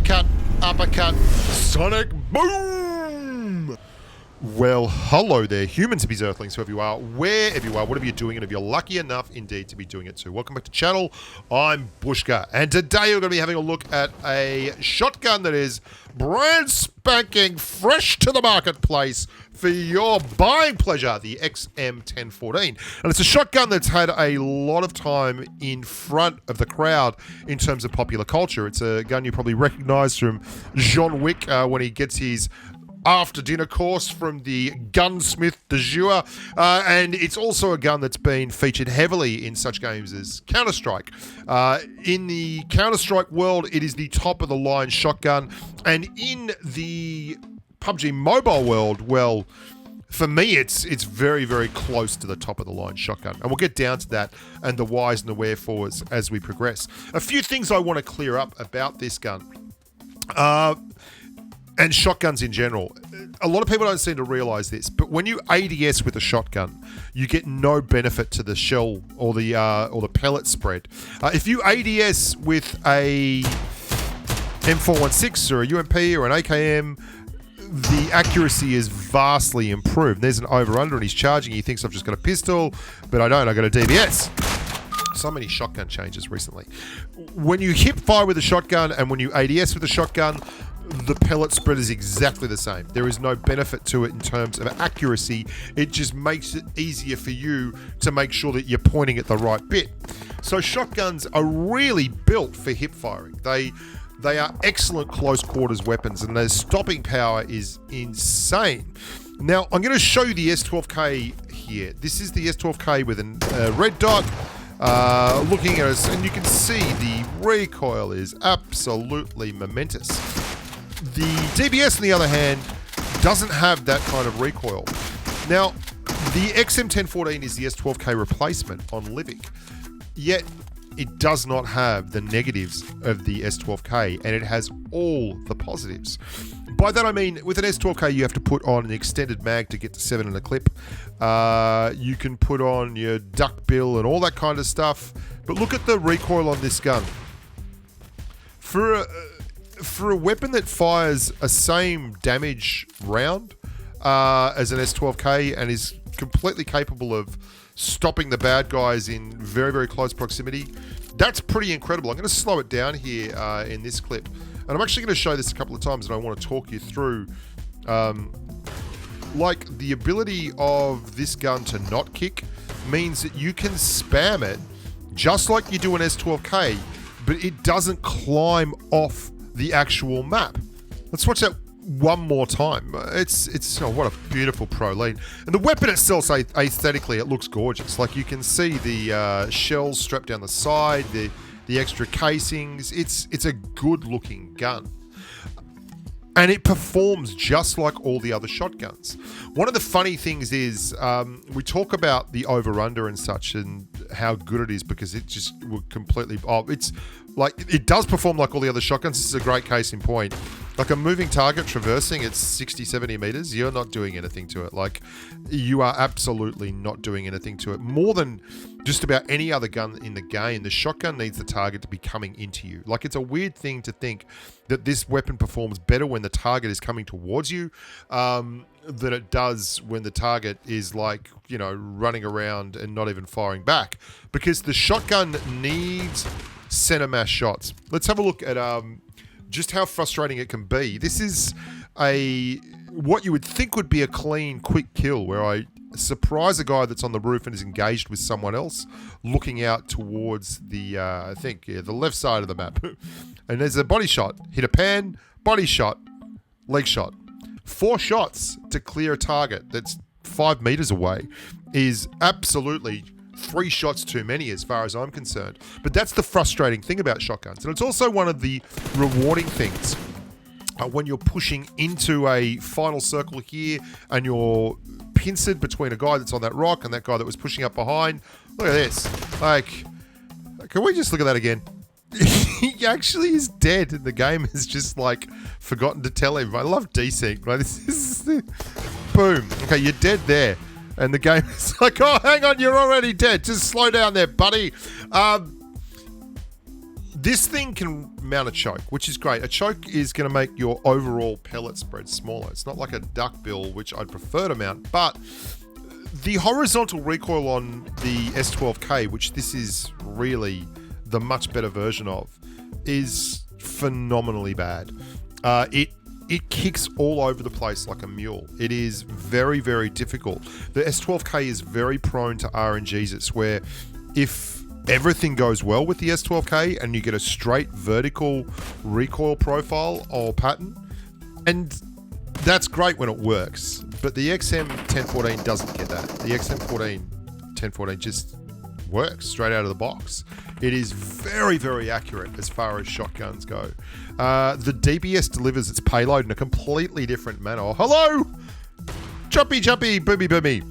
uppercut, uppercut, sonic boom! Well, hello there, humans, bees, earthlings, whoever you are, wherever you are, whatever you're doing, and if you're lucky enough indeed to be doing it too. Welcome back to the channel. I'm Bushka, and today we're going to be having a look at a shotgun that is brand spanking fresh to the marketplace for your buying pleasure, the XM1014. And it's a shotgun that's had a lot of time in front of the crowd in terms of popular culture. It's a gun you probably recognize from John Wick when he gets his after-dinner course from the gunsmith de jour, and it's also a gun that's been featured heavily in such games as Counter-Strike. In the Counter-Strike world, it is the top-of-the-line shotgun, and in the Pubg Mobile world, well, for me, it's very, very close to the top-of-the-line shotgun, and we'll get down to that and the whys and the wherefores as we progress. A few things I want to clear up about this gun. And shotguns in general. A lot of people don't seem to realize this, but when you ADS with a shotgun, you get no benefit to the shell or the pellet spread. If you ADS with a M416 or a UMP or an AKM, the accuracy is vastly improved. There's an over-under and he's charging. He thinks I've just got a pistol, but I don't. I got a DBS. So many shotgun changes recently. When you hip fire with a shotgun and when you ADS with a shotgun, the pellet spread is exactly the same. There is no benefit to it in terms of accuracy. It just makes it easier for you to make sure that you're pointing at the right bit. So shotguns are really built for hip firing. They are excellent close quarters weapons, and their stopping power is insane. Now, I'm going to show you the S12K here. This is the S12K with a red dot. Looking at us, and you can see the recoil is absolutely momentous. The DBS, on the other hand, doesn't have that kind of recoil. Now, the XM1014 is the S12K replacement on Livic, yet it does not have the negatives of the S12K, and it has all the positives. By that I mean, with an S12K, you have to put on an extended mag to get to 7 in a clip. You can put on your duck bill and all that kind of stuff. But look at the recoil on this gun. For a weapon that fires a same damage round as an S12K and is completely capable of stopping the bad guys in very, very close proximity, that's pretty incredible. I'm going to slow it down here in this clip. And I'm actually going to show this a couple of times, and I want to talk you through like the ability of this gun to not kick means that you can spam it just like you do an S12K, but it doesn't climb off the actual map. Let's watch that one more time. It's oh, what a beautiful pro lead. And the weapon itself, aesthetically, it looks gorgeous. Like you can see the shells strapped down the side, the extra casings. It's a good looking gun. And it performs just like all the other shotguns. One of the funny things is we talk about the over-under and such and how good it is because it just would completely... it's like, it does perform like all the other shotguns. This is a great case in point. Like a moving target traversing at 60, 70 meters, you're not doing anything to it. Like, you are absolutely not doing anything to it. More than just about any other gun in the game, the shotgun needs the target to be coming into you. Like, it's a weird thing to think that this weapon performs better when the target is coming towards you than it does when the target is, like, you know, running around and not even firing back. Because the shotgun needs center mass shots. Let's have a look at just how frustrating it can be. This is what you would think would be a clean, quick kill where I surprise a guy that's on the roof and is engaged with someone else looking out towards the, the left side of the map. And there's a body shot. Hit a pan, body shot, leg shot. 4 shots to clear a target that's 5 meters away is absolutely 3 shots too many as far as I'm concerned. But that's the frustrating thing about shotguns. And it's also one of the rewarding things when you're pushing into a final circle here and you're pincered between a guy that's on that rock and that guy that was pushing up behind. Look at this. Like, can we just look at that again? He actually is dead and the game has just like forgotten to tell him. I love desync. Right? This is boom. Okay, you're dead there. And the game is like, oh, hang on, you're already dead. Just slow down there, buddy. This thing can mount a choke, which is great. A choke is going to make your overall pellet spread smaller. It's not like a duckbill, which I'd prefer to mount, but the horizontal recoil on the S12K, which this is really the much better version of, is phenomenally bad. It kicks all over the place like a mule. It is very, very difficult. The S12K is very prone to RNGs. It's where if everything goes well with the S12K and you get a straight vertical recoil profile or pattern, and that's great when it works, but the XM1014 doesn't get that. The XM1014 just works straight out of the box. It is very, very accurate as far as shotguns go. The DBS delivers its payload in a completely different manner. Oh, hello! Jumpy, boomy, boomy.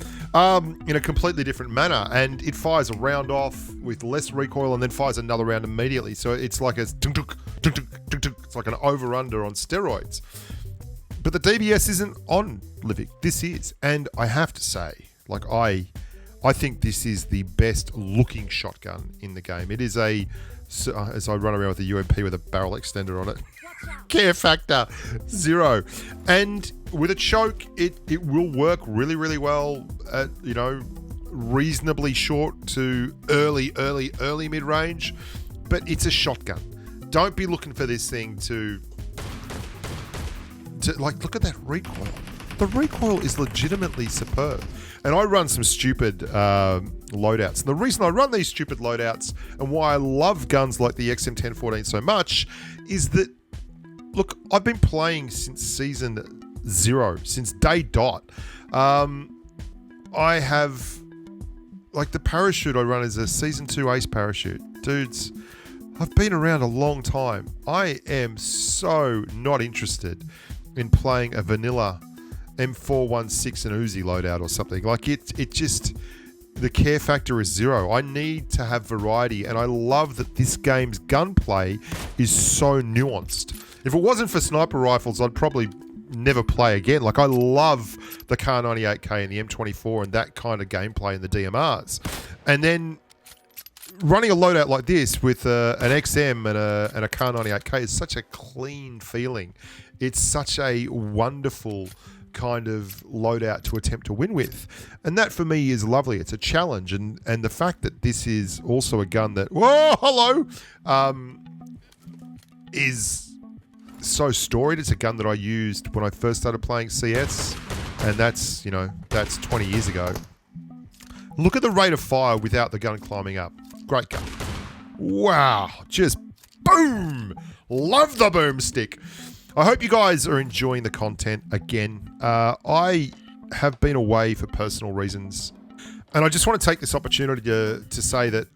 In a completely different manner, and it fires a round off with less recoil and then fires another round immediately. So it's like it's like an over-under on steroids. But the DBS isn't on Livic. This is. And I have to say, like, I think this is the best looking shotgun in the game. It is as I run around with a UMP with a barrel extender on it. Care factor 0. And with a choke, it will work really, really well at, reasonably short to early mid-range. But it's a shotgun. Don't be looking for this thing to look at that recoil. The recoil is legitimately superb. And I run some stupid loadouts. And the reason I run these stupid loadouts and why I love guns like the XM1014 so much is that, look, I've been playing since season 0, since day dot. I have, like, the parachute I run is a season 2 ace parachute. Dudes, I've been around a long time. I am so not interested in playing a vanilla M416 and Uzi loadout or something. Like, it just, the care factor is 0. I need to have variety, and I love that this game's gunplay is so nuanced. If it wasn't for sniper rifles, I'd probably never play again. Like, I love the Kar 98K and the M24 and that kind of gameplay in the DMRs. And then running a loadout like this with an XM and a Kar 98K is such a clean feeling. It's such a wonderful kind of loadout to attempt to win with. And that for me is lovely. It's a challenge. And the fact that this is also a gun that, whoa, hello, is so storied. It's a gun that I used when I first started playing CS. And that's 20 years ago. Look at the rate of fire without the gun climbing up. Great gun. Wow. Just boom. Love the boomstick. I hope you guys are enjoying the content again. I have been away for personal reasons, and I just want to take this opportunity to say that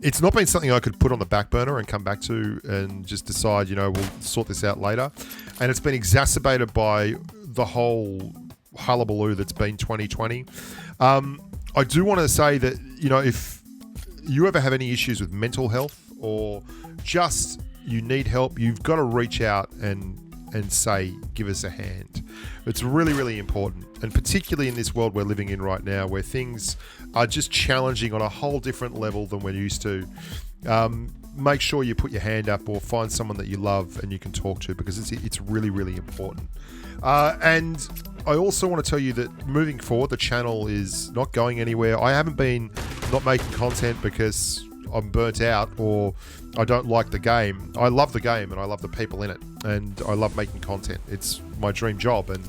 it's not been something I could put on the back burner and come back to and just decide, we'll sort this out later. And it's been exacerbated by the whole hullabaloo that's been 2020. I do want to say that, if you ever have any issues with mental health or just you need help, you've got to reach out and say, give us a hand. It's really, really important. And particularly in this world we're living in right now, where things are just challenging on a whole different level than we're used to. Make sure you put your hand up or find someone that you love and you can talk to, because it's really, really important. And I also want to tell you that moving forward, the channel is not going anywhere. I haven't been not making content because I'm burnt out or I don't like the game. I love the game and I love the people in it, and I love making content. It's my dream job and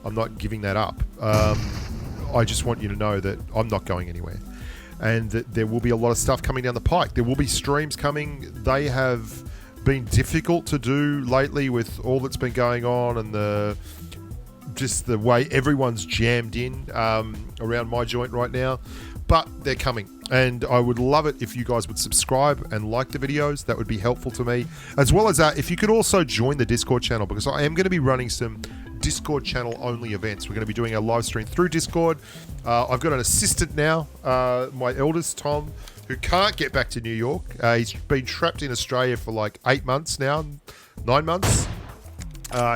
I'm not giving that up. I just want you to know that I'm not going anywhere, and that there will be a lot of stuff coming down the pike. There will be streams coming. They have been difficult to do lately with all that's been going on and the way everyone's jammed in around my joint right now. But they're coming, and I would love it if you guys would subscribe and like the videos. That would be helpful to me. As well as that, if you could also join the Discord channel, because I am going to be running some Discord channel only events. We're going to be doing a live stream through Discord. I've got an assistant now, my eldest, Tom, who can't get back to New York. He's been trapped in Australia for like 8 months now, 9 months.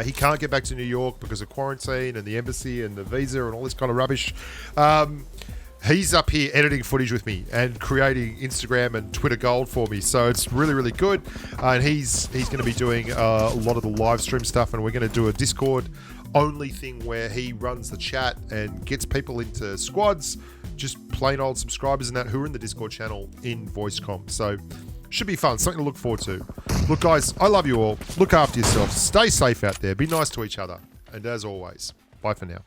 He can't get back to New York because of quarantine and the embassy and the visa and all this kind of rubbish. he's up here editing footage with me and creating Instagram and Twitter gold for me. So it's really, really good. And he's going to be doing a lot of the live stream stuff, and we're going to do a Discord only thing where he runs the chat and gets people into squads, just plain old subscribers and that who are in the Discord channel in voice comp. So should be fun, something to look forward to. Look, guys, I love you all. Look after yourselves. Stay safe out there. Be nice to each other. And as always, bye for now.